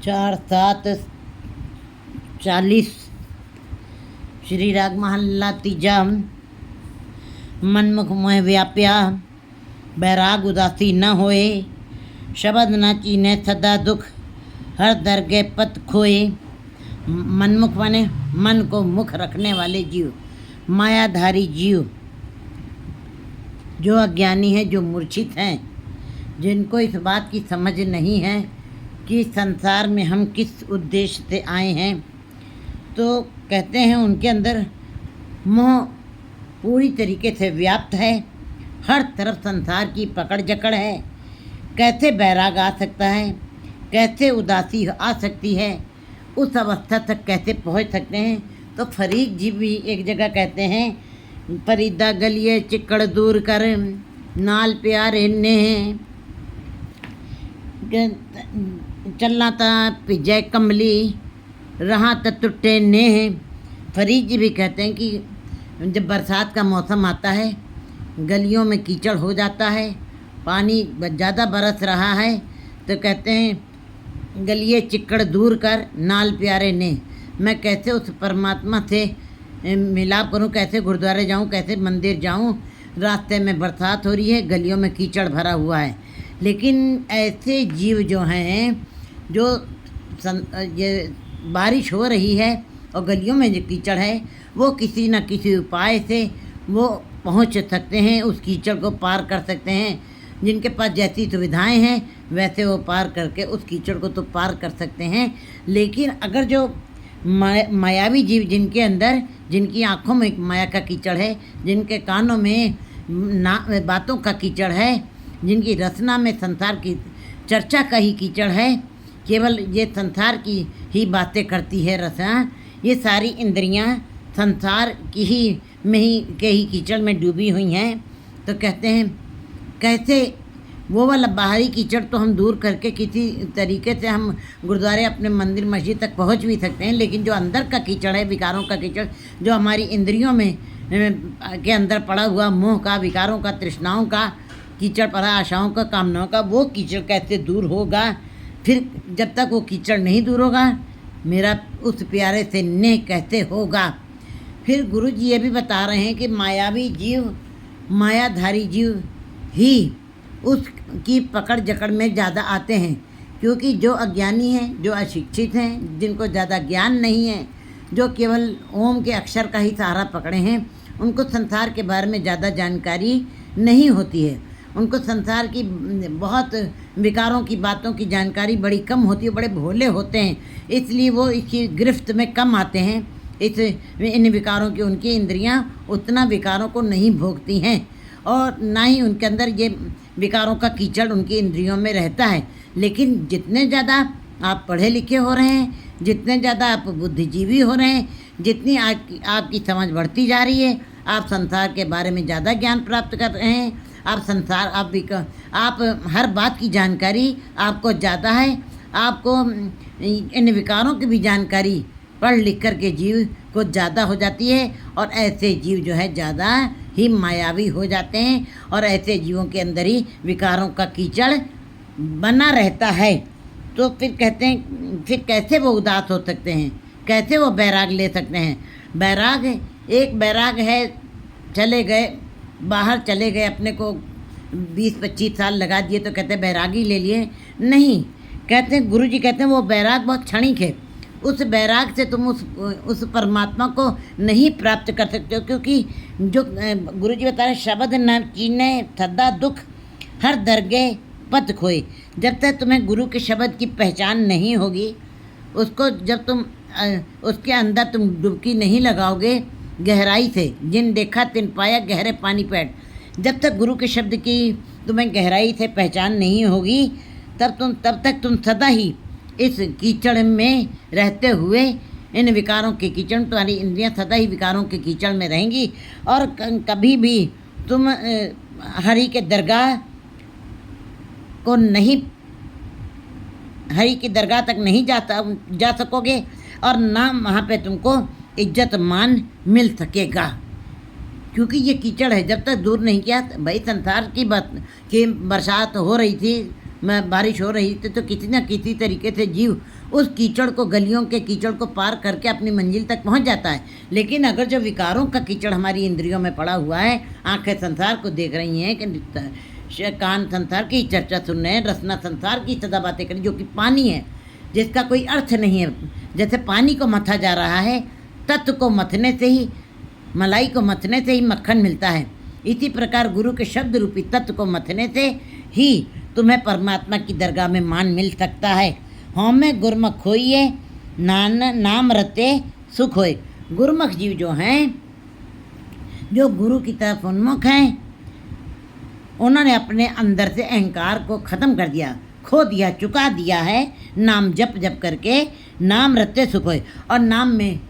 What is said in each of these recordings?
4-7-40 श्री राग महला तीजा। मनमुख मोह व्याप्या बैराग उदासी न होए, शब्द न चीने सदा दुख हर दरगे पत खोए। मनमुख माने मन को मुख रखने वाले जीव, मायाधारी जीव, जो अज्ञानी है, जो मूर्छित हैं, जिनको इस बात की समझ नहीं है कि संसार में हम किस उद्देश्य से आए हैं, तो कहते हैं उनके अंदर मोह पूरी तरीके से व्याप्त है। हर तरफ संसार की पकड़ जकड़ है। कैसे बैराग आ सकता है, कैसे उदासी आ सकती है, उस अवस्था तक कैसे पहुंच सकते हैं। तो फरीक जी भी एक जगह कहते हैं, परिदा गलिए चिक्कड़ दूर कर नाल प्यारे ने चलना ता पिजय कमली रहा त टुट्टे ने। फरीक जी भी कहते हैं कि जब बरसात का मौसम आता है, गलियों में कीचड़ हो जाता है, पानी ज़्यादा बरस रहा है, तो कहते हैं गलिए चिक्कड़ दूर कर नाल प्यारे ने। मैं कैसे उस परमात्मा से मिलाप करूं, कैसे गुरुद्वारे जाऊं, कैसे मंदिर जाऊं। रास्ते में बरसात हो रही है, गलियों में कीचड़ भरा हुआ है। लेकिन ऐसे जीव जो हैं, जो ये बारिश हो रही है और गलियों में जो कीचड़ है, वो किसी न किसी उपाय से वो पहुंच सकते हैं, उस कीचड़ को पार कर सकते हैं। जिनके पास जैसी सुविधाएं हैं वैसे वो पार करके उस कीचड़ को तो पार कर सकते हैं। लेकिन अगर जो मायावी जीव, जिनके अंदर, जिनकी आँखों में माया का कीचड़ है, जिनके कानों में बातों का कीचड़ है, जिनकी रचना में संसार की चर्चा का ही कीचड़ है, केवल ये संसार की ही बातें करती है रचना, ये सारी इंद्रियां संसार की ही में ही के ही कीचड़ में डूबी हुई हैं। तो कहते हैं कैसे वो वाला बाहरी कीचड़ तो हम दूर करके किसी तरीके से हम गुरुद्वारे, अपने मंदिर, मस्जिद तक पहुंच भी सकते हैं। लेकिन जो अंदर का कीचड़ है, विकारों का कीचड़, जो हमारी इंद्रियों में के अंदर पड़ा हुआ मोह का, विकारों का, तृष्णाओं का कीचड़ पड़ा, आशाओं का, कामनाओं का, वो कीचड़ कैसे दूर होगा। फिर जब तक वो कीचड़ नहीं दूर होगा, मेरा उस प्यारे से नेह कैसे होगा। फिर गुरु जी ये भी बता रहे हैं कि मायावी जीव, मायाधारी जीव ही उसकी पकड़ जकड़ में ज़्यादा आते हैं। क्योंकि जो अज्ञानी हैं, जो अशिक्षित हैं, जिनको ज़्यादा ज्ञान नहीं है, जो केवल ओम के अक्षर का ही सहारा पकड़े हैं, उनको संसार के बारे में ज़्यादा जानकारी नहीं होती है। उनको संसार की बहुत विकारों की बातों की जानकारी बड़ी कम होती है, बड़े भोले होते हैं, इसलिए वो इसकी गिरफ्त में कम आते हैं। इन विकारों की उनकी इंद्रियां उतना विकारों को नहीं भोगती हैं, और ना ही उनके अंदर ये विकारों का कीचड़ उनकी इंद्रियों में रहता है। लेकिन जितने ज़्यादा आप पढ़े लिखे हो रहे हैं, जितने ज़्यादा आप बुद्धिजीवी हो रहे हैं, जितनी आपकी समझ बढ़ती जा रही है, आप संसार के बारे में ज़्यादा ज्ञान प्राप्त कर रहे हैं, आप हर बात की जानकारी आपको ज़्यादा है, आपको इन विकारों की भी जानकारी पढ़ लिख कर के जीव को ज़्यादा हो जाती है। और ऐसे जीव जो है ज़्यादा ही मायावी हो जाते हैं, और ऐसे जीवों के अंदर ही विकारों का कीचड़ बना रहता है। तो फिर कहते हैं, फिर कैसे वो उदास हो सकते हैं, कैसे वो बैराग ले सकते हैं। बैराग, एक बैराग है, चले गए बाहर, चले गए, अपने को 20-25 साल लगा दिए, तो कहते हैं बैरागी ले लिए। नहीं, कहते हैं गुरु जी कहते हैं वो बैराग बहुत क्षणिक है। उस बैराग से तुम उस परमात्मा को नहीं प्राप्त कर सकते हो। क्योंकि जो गुरु जी बता रहे, शब्द न चीने सदा दुख हर दरगे पत खोए। जब तक तुम्हें गुरु के शब्द की पहचान नहीं होगी, उसको जब तुम उसके अंदर तुम डुबकी नहीं लगाओगे गहराई से, जिन देखा तिन पाया गहरे पानी पैठ, जब तक गुरु के शब्द की तुम्हें गहराई से पहचान नहीं होगी, तब तक तुम सदा ही इस कीचड़ में रहते हुए, इन विकारों के कीचड़, तुम्हारी इंद्रियां सदा ही विकारों के कीचड़ में रहेंगी। और कभी भी तुम हरि के दरगाह को नहीं, हरि की दरगाह तक नहीं जा सकोगे, और ना वहाँ पे तुमको इज्जत मान मिल सकेगा। क्योंकि ये कीचड़ है, जब तक दूर नहीं किया। भाई संसार की बात कि बरसात हो रही थी, बारिश हो रही थी तो किसी न किसी तरीके से जीव उस कीचड़ को, गलियों के कीचड़ को पार करके अपनी मंजिल तक पहुंच जाता है। लेकिन अगर जो विकारों का कीचड़ हमारी इंद्रियों में पड़ा हुआ है, आंखें संसार को देख रही हैं कि कान संसार की चर्चा सुन रहे हैं, रसना संसार की सदा बातें करें, जो कि पानी है जिसका कोई अर्थ नहीं है। जैसे पानी को मथा जा रहा है, तत्व को मथने से ही, मलाई को मथने से ही मक्खन मिलता है, इसी प्रकार गुरु के शब्द रूपी तत्व को मथने से ही तुम्हें परमात्मा की दरगाह में मान मिल सकता है। हों में गुरमुख होइए, नाम रते सुख होए। गुरमुख जीव जो हैं, जो गुरु की तरफ उन्मुख हैं, उन्होंने अपने अंदर से अहंकार को ख़त्म कर दिया, खो दिया, चुका दिया है। नाम जप जप करके नाम रते सुख होए। और नाम में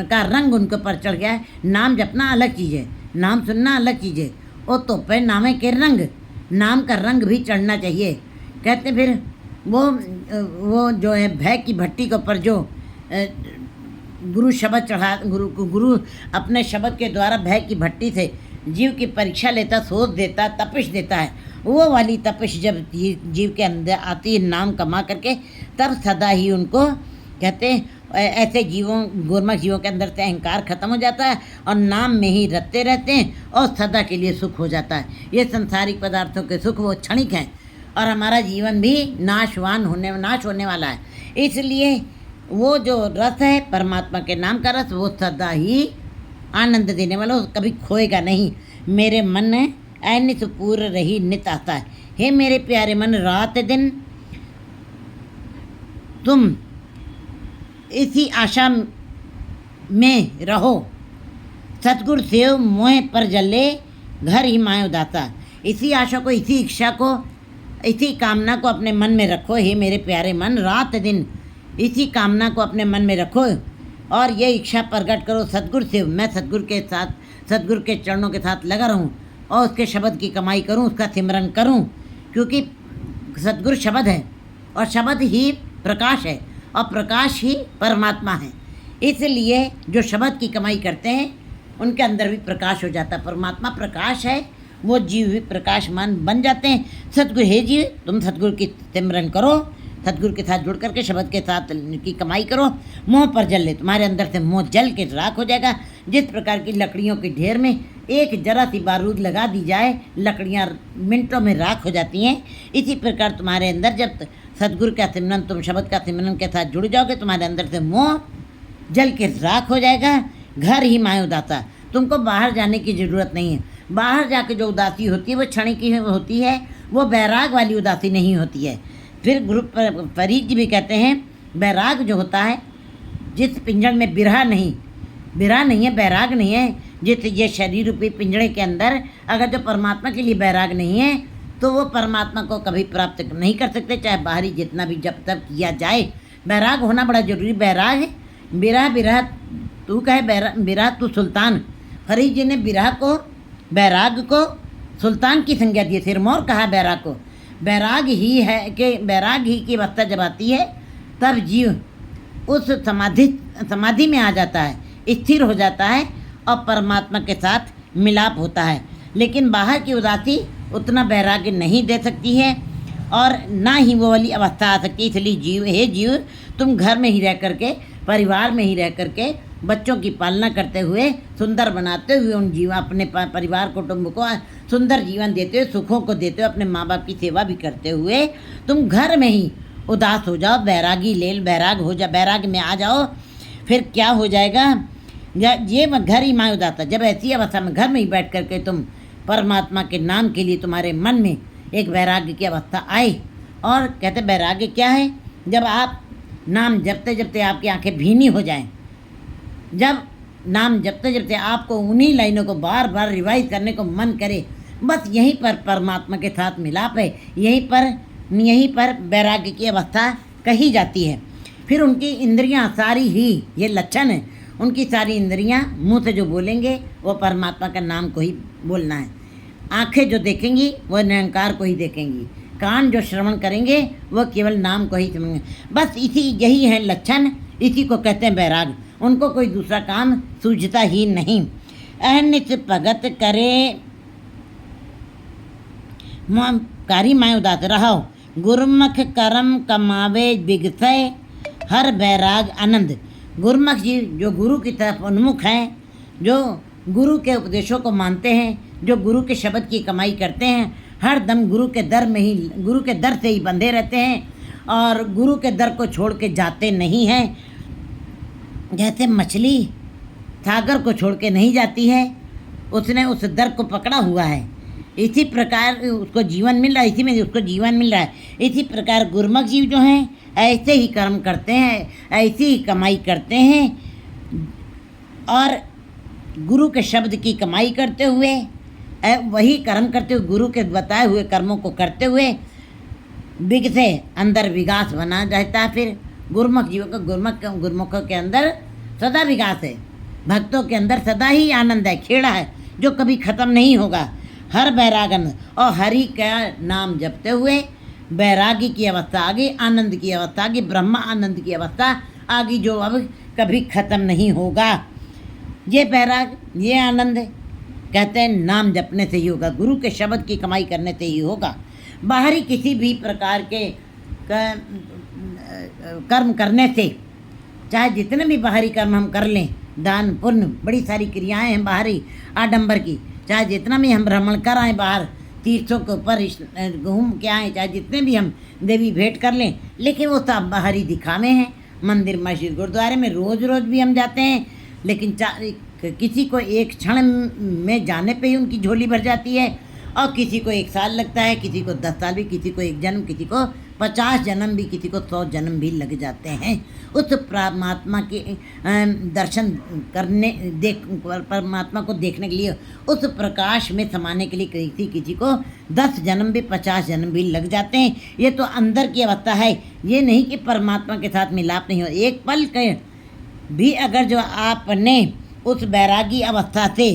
का रंग उनके ऊपर चढ़ गया है। नाम जपना अलग चीज़ है, नाम सुनना अलग चीज़ है। वो तो पे नामे के रंग, नाम का रंग भी चढ़ना चाहिए। कहते फिर वो जो है भय की भट्टी के ऊपर जो गुरु शब्द चढ़ा, गुरु अपने शब्द के द्वारा भय की भट्टी से जीव की परीक्षा लेता, सोच देता, तपिश देता है। वो वाली तपिश जब जीव के अंदर आती है नाम कमा करके, तब सदा ही उनको कहते हैं ऐसे जीवों, गुरमुख जीवों के अंदर से अहंकार खत्म हो जाता है और नाम में ही रते रहते हैं और सदा के लिए सुख हो जाता है। ये संसारिक पदार्थों के सुख वो क्षणिक हैं और हमारा जीवन भी नाश होने वाला है। इसलिए वो जो रस है परमात्मा के नाम का रस, वो सदा ही आनंद देने वाला, कभी खोएगा नहीं। मेरे मन ऐनित पूर्ण रही नित आता है। हे मेरे प्यारे मन, रात दिन तुम इसी आशा में रहो, सतगुरु सेव मोह पर जले घर ही माय उदाता। इसी आशा को, इसी इच्छा को, इसी कामना को अपने मन में रखो। हे मेरे प्यारे मन, रात दिन इसी कामना को अपने मन में रखो और ये इच्छा प्रकट करो, सतगुरु सेव, मैं सतगुरु के साथ, सतगुरु के चरणों के साथ लगा रहूं और उसके शब्द की कमाई करूं, उसका सिमरन करूं, क्योंकि सतगुरु शब्द है और शब्द ही प्रकाश है और प्रकाश ही परमात्मा है। इसलिए जो शब्द की कमाई करते हैं उनके अंदर भी प्रकाश हो जाता है। परमात्मा प्रकाश है, वो जीव भी प्रकाशमान बन जाते हैं। सतगुरु, हे जीव, तुम सतगुरु की सिमरन करो, सतगुरु के साथ जुड़ करके शब्द के साथ की कमाई करो। मोह पर जल ले, तुम्हारे अंदर से मोह जल के राख हो जाएगा। जिस प्रकार की लकड़ियों के ढेर में एक जरा सी बारूद लगा दी जाए, लकड़ियाँ मिनटों में राख हो जाती हैं, इसी प्रकार तुम्हारे अंदर जब सतगुरु का सिमरन, तुम शब्द का सिमरन के साथ जुड़ जाओगे, तुम्हारे अंदर से मोह जल के राख हो जाएगा। घर ही माय उदाता, तुमको बाहर जाने की ज़रूरत नहीं है। बाहर जाके जो उदासी होती है वो क्षणिक की होती है, वो बैराग वाली उदासी नहीं होती है। फिर गुरु फरीद जी भी कहते हैं, बैराग जो होता है, जिस पिंजड़ में बिरहा नहीं है, बैराग नहीं है, जिस ये शरीर रूपी पिंजड़े के अंदर अगर जो परमात्मा के लिए बैराग नहीं है तो वो परमात्मा को कभी प्राप्त नहीं कर सकते, चाहे बाहरी जितना भी जब तब किया जाए। बैराग होना बड़ा जरूरी। बैराग है, बिरहा तू कहे, बिरहा तू सुल्तान। फरीद जी ने बिरहा को, बैराग को सुल्तान की संज्ञा दी, सिरमौर कहा बैराग को। बैराग ही है कि बैराग ही की अवस्था जब आती है तब जीव उस समाधि में आ जाता है, स्थिर हो जाता है और परमात्मा के साथ मिलाप होता है। लेकिन बाहर की उदासी उतना बैराग्य नहीं दे सकती है और ना ही वो वाली अवस्था आ सकती। इसलिए जीव, हे जीव, तुम घर में ही रह करके, परिवार में ही रह करके, बच्चों की पालना करते हुए, सुंदर बनाते हुए, उन जीव अपने परिवार कुटुंब को सुंदर जीवन देते हुए, सुखों को देते हुए, अपने माँ बाप की सेवा भी करते हुए तुम घर में ही उदास हो जाओ, बैरागी लेल बैराग हो जा, बैराग में आ जाओ। फिर क्या हो जाएगा, ये घर ही माय उदाता। जब ऐसी अवस्था में घर में ही बैठ करके तुम परमात्मा के नाम के लिए तुम्हारे मन में एक वैराग्य की अवस्था आए। और कहते वैराग्य क्या है, जब आप नाम जपते जपते आपकी आंखें भीनी हो जाएं, जब नाम जपते जपते आपको उन्हीं लाइनों को बार बार रिवाइज करने को मन करे, बस यहीं पर परमात्मा के साथ मिलाप है, यहीं पर वैराग्य की अवस्था कही जाती है। फिर उनकी इंद्रियां सारी ही, ये लक्षण है, उनकी सारी इंद्रियां मुंह से जो बोलेंगे वो परमात्मा का नाम को ही बोलना है। आंखें जो देखेंगी वो निरंकार को ही देखेंगी, कान जो श्रवण करेंगे वो केवल नाम को ही सुनेंगे। बस यही है लक्षण, इसी को कहते हैं वैराग। उनको कोई दूसरा काम सूझता ही नहीं। अहनित भगत करे कारी माय उदास रहो, गुरमुख करम कमावे बिगसय हर बैराग आनंद। गुरमुख जी जो गुरु की तरफ उन्मुख हैं, जो गुरु के उपदेशों को मानते हैं, जो गुरु के शब्द की कमाई करते हैं, हर दम गुरु के दर से ही बंधे रहते हैं और गुरु के दर को छोड़ के जाते नहीं हैं। जैसे मछली सागर को छोड़ के नहीं जाती है, उसने उस दर को पकड़ा हुआ है, इसी प्रकार उसको जीवन मिल रहा है, इसी में उसको जीवन मिल रहा है। इसी प्रकार गुरमुख जीव जो हैं ऐसे ही कर्म करते हैं, ऐसी ही कमाई करते हैं और गुरु के शब्द की कमाई करते हुए वही कर्म करते हुए, गुरु के बताए हुए कर्मों को करते हुए विगसे अंदर विकास बना रहता है। फिर गुरमुख जीवों का गुरमुखों के अंदर सदा विकास है, भक्तों के अंदर सदा ही आनंद है, खेड़ा है जो कभी ख़त्म नहीं होगा। हर बैरागन और हरि का नाम जपते हुए बैरागी की अवस्था आ गई, आनंद की अवस्था आ गई, ब्रह्म आनंद की अवस्था आ गई, जो अब कभी ख़त्म नहीं होगा। ये बैराग, ये आनंद कहते हैं नाम जपने से ही होगा, गुरु के शब्द की कमाई करने से ही होगा। बाहरी किसी भी प्रकार के कर्म करने से, चाहे जितने भी बाहरी कर्म हम कर लें, दान पुण्य बड़ी सारी क्रियाएं हैं बाहरी आडंबर की, चाहे जितना भी हम भ्रमण कर आएँ बाहर तीर्थों के ऊपर घूम के आएँ, चाहे जितने भी हम देवी भेंट कर लें, लेकिन वो सब बाहरी दिखावे हैं। मंदिर मस्जिद गुरुद्वारे में रोज़ रोज़ भी हम जाते हैं, लेकिन किसी को एक क्षण में जाने पे ही उनकी झोली भर जाती है और किसी को 1 साल लगता है, किसी को 10 साल भी, किसी को 1 जन्म, किसी को 50 जन्म भी, किसी को 100 जन्म भी लग जाते हैं उस परमात्मा के दर्शन करने परमात्मा को देखने के लिए, उस प्रकाश में समाने के लिए किसी को 10 जन्म भी, 50 जन्म भी लग जाते हैं। ये तो अंदर की अवस्था है, ये नहीं कि परमात्मा के साथ मिलाप नहीं हो। एक पल के भी अगर जो आपने उस बैरागी अवस्था से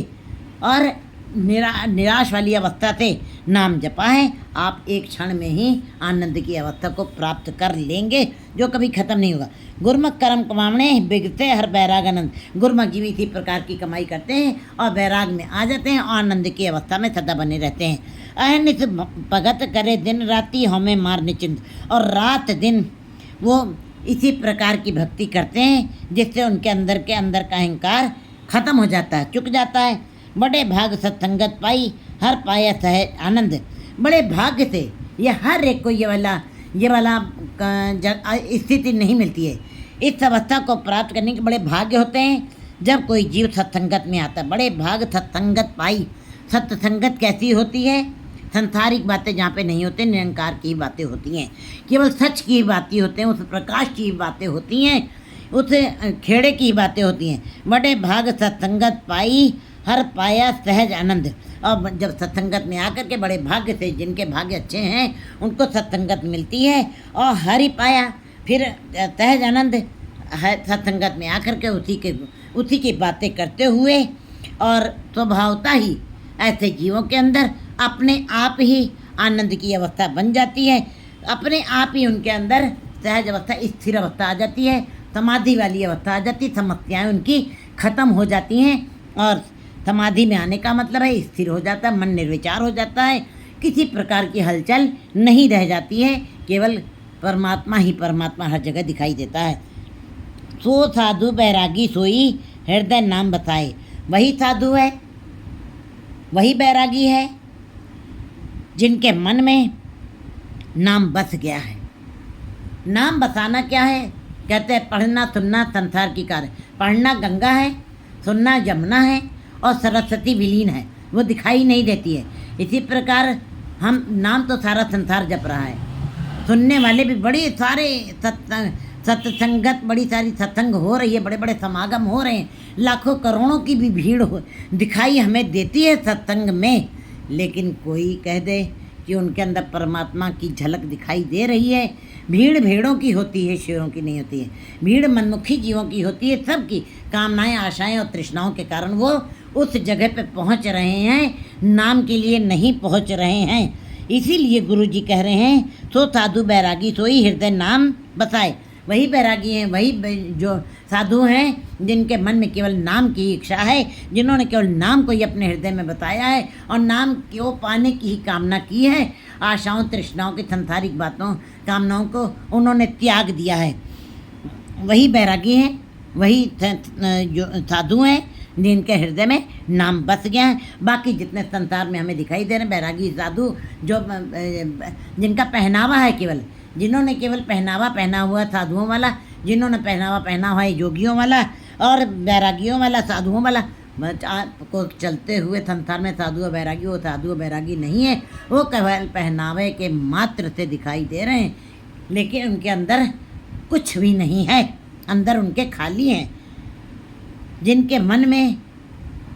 और निराश वाली अवस्था से नाम जपा है, आप एक क्षण में ही आनंद की अवस्था को प्राप्त कर लेंगे, जो कभी खत्म नहीं होगा। गुरमुख कर्म कमावणे बिगते हर बैराग आनंद। गुरमुख जीव इसी प्रकार की कमाई करते हैं और बैराग में आ जाते हैं और आनंद की अवस्था में सदा बने रहते हैं। अहनित भगत करे दिन राति हमें मार निचिंत, और रात दिन वो इसी प्रकार की भक्ति करते हैं जिससे उनके अंदर का अहंकार खत्म हो जाता है, चुक जाता है। बड़े भाग सत्संगत पाई हर पाया सहज आनंद। बड़े भाग्य से ये हर एक को ये वाला स्थिति नहीं मिलती है। इस अवस्था को प्राप्त करने के बड़े भाग्य होते हैं जब कोई जीव सत्संगत में आता है। बड़े भाग सत्संगत पाई। सत्संगत कैसी होती है? संसारिक बातें जहाँ पे नहीं होते, निरंकार की बातें होती हैं, केवल सच की बातें होते हैं, उस प्रकाश की बातें होती हैं, उस खेड़े की बातें होती हैं। बड़े भाग सत्संगत पाई हर पाया सहज आनंद। और जब सत्संगत में आकर के बड़े भाग्य से, जिनके भाग्य अच्छे हैं उनको सत्संगत मिलती है और हरि पाया, फिर सहज आनंद सत्संगत में आकर के उसी की बातें करते हुए, और स्वभावता ही ऐसे जीवों के अंदर अपने आप ही आनंद की अवस्था बन जाती है। अपने आप ही उनके अंदर सहज अवस्था, स्थिर अवस्था आ जाती है, समाधि वाली अवस्था आ जाती है, समस्याएं उनकी खत्म हो जाती हैं। और समाधि में आने का मतलब है स्थिर हो जाता है, मन निर्विचार हो जाता है, किसी प्रकार की हलचल नहीं रह जाती है, केवल परमात्मा ही परमात्मा हर जगह दिखाई देता है। सो साधु बैरागी सोई हृदय नाम बताए। वही साधु है, वही बैरागी है जिनके मन में नाम बस गया है। नाम बसाना क्या है? कहते हैं पढ़ना सुनना संसार की कार्य। पढ़ना गंगा है, सुनना यमुना है और सरस्वती विलीन है, वो दिखाई नहीं देती है। इसी प्रकार हम नाम तो सारा संसार जप रहा है, सुनने वाले भी बड़े सारे सत्संगत, बड़ी सारी सत्संग हो रही है, बड़े बड़े समागम हो रहे हैं, लाखों करोड़ों की भी भीड़ दिखाई हमें देती है सत्संग में। लेकिन कोई कह दे कि उनके अंदर परमात्मा की झलक दिखाई दे रही है। भीड़ भेड़ों की होती है, शेरों की नहीं होती है। भीड़ मनमुखी जीवों की होती है, सबकी कामनाएं, आशाएं और तृष्णाओं के कारण वो उस जगह पे पहुंच रहे हैं, नाम के लिए नहीं पहुंच रहे हैं। इसीलिए गुरु जी कह रहे हैं सो साधु बैरागी सोई हृदय नाम बसाए। वही बैरागी हैं, वही जो साधु हैं जिनके मन में केवल नाम की इच्छा है, जिन्होंने केवल नाम को ही अपने हृदय में बताया है और नाम को पाने की ही कामना की है। आशाओं तृष्णाओं की संसारिक बातों कामनाओं को उन्होंने त्याग दिया है, वही बैरागी हैं, वही जो साधु हैं जिनके हृदय में नाम बस गया है। बाकी जितने संसार में हमें दिखाई दे रहे हैं बैरागी साधु जो जिनका पहनावा है, केवल जिन्होंने केवल पहनावा पहना हुआ साधुओं वाला, जिन्होंने पहनावा पहना हुआ है योगियों वाला और बैरागियों वाला, साधुओं वाला, को चलते हुए संसार में साधु और बैरागी, वो साधु और बैरागी नहीं है, वो केवल पहनावे के मात्र से दिखाई दे रहे हैं, लेकिन उनके अंदर कुछ भी नहीं है, अंदर उनके खाली हैं। जिनके मन में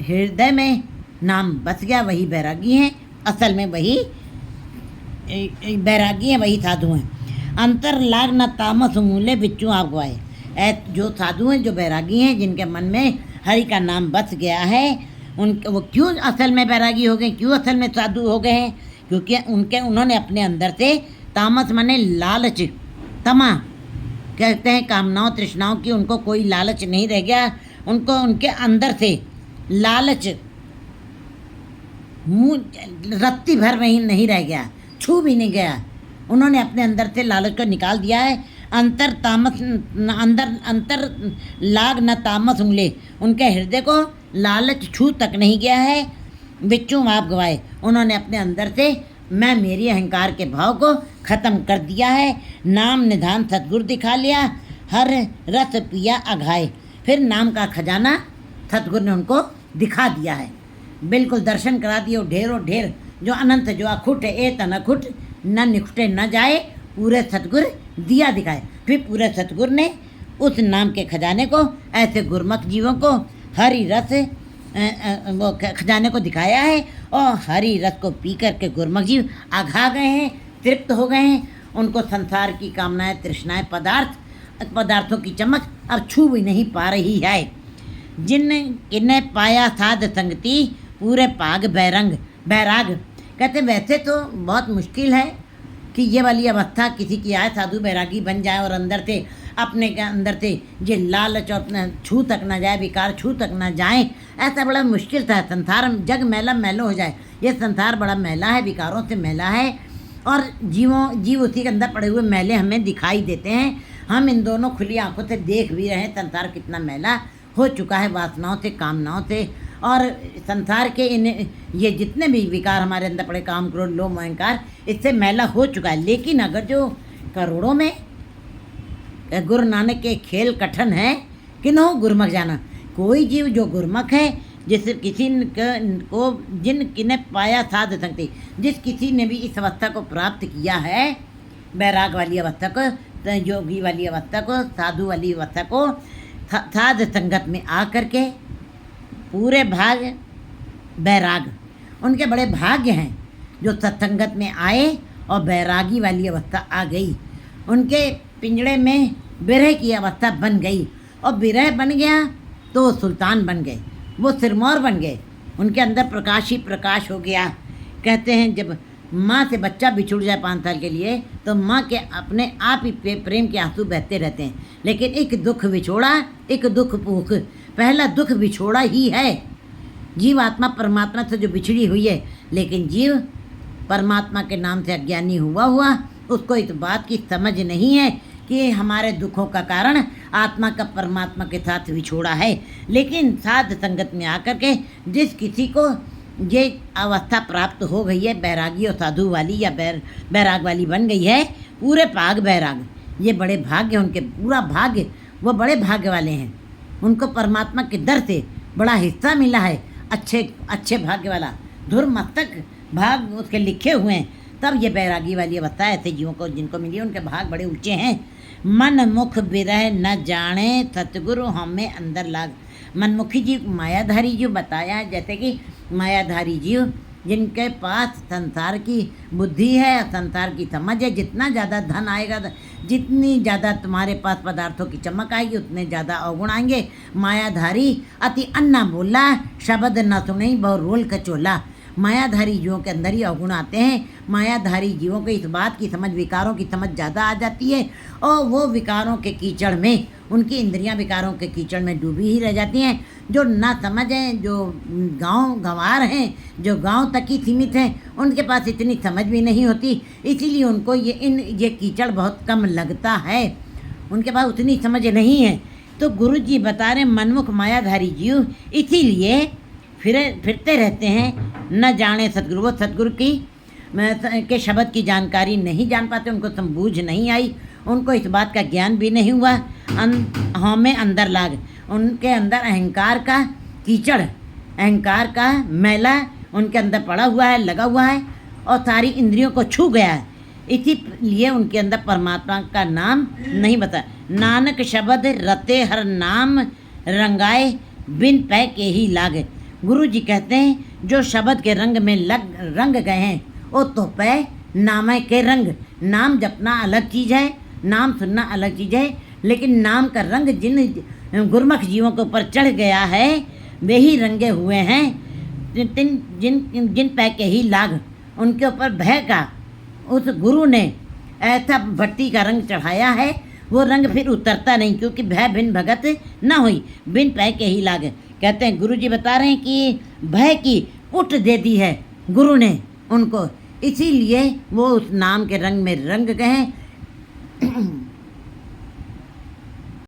हृदय में नाम बस गया वही बैरागी हैं, असल में वही बैरागी हैं, वही साधु हैं। अंतर लाग न तामस मूल्य बिच्चू आप गवाए। जो साधु हैं, जो बैरागी हैं, जिनके मन में हरि का नाम बस गया है, वो क्यों असल में बैरागी हो गए, क्यों असल में साधु हो गए हैं? क्योंकि उन्होंने अपने अंदर से तामस माने लालच, तमा कहते हैं कामनाओं तृष्णाओं की, उनको कोई लालच नहीं रह गया, उनको उनके अंदर से लालच मुँह रत्ती भर में ही नहीं रह गया, छू भी नहीं गया। उन्होंने अपने अंदर से लालच को निकाल दिया है। अंतर लाग न तामस उंगले, उनके हृदय को लालच छू तक नहीं गया है। बिच्चू आप गवाए, उन्होंने अपने अंदर से मैं मेरी अहंकार के भाव को खत्म कर दिया है। नाम निधान सतगुरु दिखा लिया, हर रस पिया अघाए, फिर नाम का खजाना सतगुरु ने उनको दिखा दिया है, बिल्कुल दर्शन करा दिए। ढेरों ढेर जो अनंत जो अखुट ए तन अखुट न निखटे न जाए, पूरे सतगुरु दिया दिखाए। फिर पूरे सतगुरु ने उस नाम के खजाने को ऐसे गुरमुख जीवों को हरि रस वो खजाने को दिखाया है, और हरि रस को पी कर के गुरमुख जीव आघा गए हैं, तृप्त हो गए हैं। उनको संसार की कामनाएं तृष्णाएं पदार्थों की चमक अब छू भी नहीं पा रही है। जिन किन्ने पाया साध संगति पूरे पाग बैराग। कहते वैसे तो बहुत मुश्किल है कि ये वाली अवस्था किसी की आए, साधु बैरागी बन जाए और अंदर से अपने के अंदर से ये लालच और अपना छू तक ना जाए, विकार छू तक ना जाए, ऐसा बड़ा मुश्किल था। संसार जग मैला मैलो हो जाए, ये संसार बड़ा मैला है, विकारों से मैला है, और जीव उसी के अंदर पड़े हुए मैले हमें दिखाई देते हैं। हम इन दोनों खुली आंखों से देख भी रहे हैं संसार कितना मैला हो चुका है, वासनाओं से, कामनाओं से, और संसार के इन ये जितने भी विकार हमारे अंदर पड़े, काम क्रोध लोभ अहंकार, इससे मैला हो चुका है। लेकिन अगर जो करोड़ों में गुरु नानक के खेल कठन है, किन्हों गुरमुख जाना। कोई जीव जो गुरमुख है, जिस किसी को जिन किने पाया साध सकती, जिस किसी ने भी इस अवस्था को प्राप्त किया है, बैराग वाली अवस्था को, योगी वाली अवस्था को, साधु वाली अवस्था को, साध संगत में आ करके पूरे भाग बैराग, उनके बड़े भाग्य हैं जो सत्संगत में आए और बैरागी वाली अवस्था आ गई। उनके पिंजड़े में बिरह की अवस्था बन गई, और बिरह बन गया तो वो सुल्तान बन गए, वो सिरमौर बन गए, उनके अंदर प्रकाश ही प्रकाश हो गया। कहते हैं जब माँ से बच्चा बिछुड़ जाए 5 साल के लिए, तो माँ के अपने आप ही प्रेम के आंसू बहते रहते हैं। लेकिन एक दुख विछोड़ा, एक दुख भूख, पहला दुख विछोड़ा ही है। जीव आत्मा परमात्मा से जो बिछड़ी हुई है, लेकिन जीव परमात्मा के नाम से अज्ञानी हुआ उसको इस बात की समझ नहीं है कि हमारे दुखों का कारण आत्मा का परमात्मा के साथ विछोड़ा है। लेकिन साध संगत में आकर के जिस किसी को ये अवस्था प्राप्त हो गई है, बैरागी और साधु वाली या बैराग वाली बन गई है, पूरे भाग बैराग, ये बड़े भाग्य, उनके पूरा भाग्य, वो बड़े भाग्य वाले हैं। उनको परमात्मा के दर से बड़ा हिस्सा मिला है, अच्छे भाग्य वाला धुर मस्तक भाग उसके लिखे हुए हैं। तब ये बैरागी वाली अवस्था ऐसे जीवों को जिनको मिली, उनके भाग बड़े ऊंचे हैं। मन मुख बिरह न जाने सतगुरु हमें अंदर लाग। मनमुखी जीव मायाधारी जीव बताया है, जैसे कि मायाधारी जीव जिनके पास संसार की बुद्धि है, संसार की समझ है, जितना ज़्यादा धन आएगा, जितनी ज़्यादा तुम्हारे पास पदार्थों की चमक आएगी, उतने ज़्यादा अवगुण आएंगे। मायाधारी अति अन्ना बोला, शब्द न सुनई बहु रोल कचोला। मायाधारी जीवों के अंदर ही अवगुण आते हैं। मायाधारी जीवों को इस बात की समझ, विकारों की समझ ज़्यादा आ जाती है और वो विकारों के कीचड़ में, उनकी इंद्रियां विकारों के कीचड़ में डूबी ही रह जाती हैं। जो ना समझ हैं, जो गंवार हैं, जो गांव तक ही सीमित हैं, उनके पास इतनी समझ भी नहीं होती, इसीलिए उनको ये कीचड़ बहुत कम लगता है, उनके पास उतनी समझ नहीं है। तो गुरु जी बता रहे मनमुख मायाधारी जीव इसीलिए फिरते रहते हैं, न जाने सतगुरु, वो सतगुरु के शब्द की जानकारी नहीं जान पाते, उनको समबूझ नहीं आई, उनको इस बात का ज्ञान भी नहीं हुआ। हाँ में अंदर लाग, उनके अंदर अहंकार का कीचड़, अहंकार का मैला उनके अंदर पड़ा हुआ है, लगा हुआ है और सारी इंद्रियों को छू गया है, इसीलिए उनके अंदर परमात्मा का नाम नहीं बता। नानक शब्द रते हर नाम रंगाए बिन पै के ही लागे। गुरु जी कहते हैं जो शब्द के रंग में रंग गए हैं वो तो पै नाम के रंग। नाम जपना अलग चीज़ है, नाम सुनना अलग चीज़ है, लेकिन नाम का रंग जिन गुरमुख जीवों के ऊपर चढ़ गया है वे ही रंगे हुए हैं। जिन पै के ही लाग, उनके ऊपर भय का उस गुरु ने ऐसा भट्टी का रंग चढ़ाया है, वो रंग फिर उतरता नहीं, क्योंकि भय भिन भगत न हुई, बिन पै के ही लागे। कहते हैं गुरु जी बता रहे हैं कि भय की उठ दे दी है गुरु ने उनको, इसीलिए वो उस नाम के रंग में रंग गए हैं।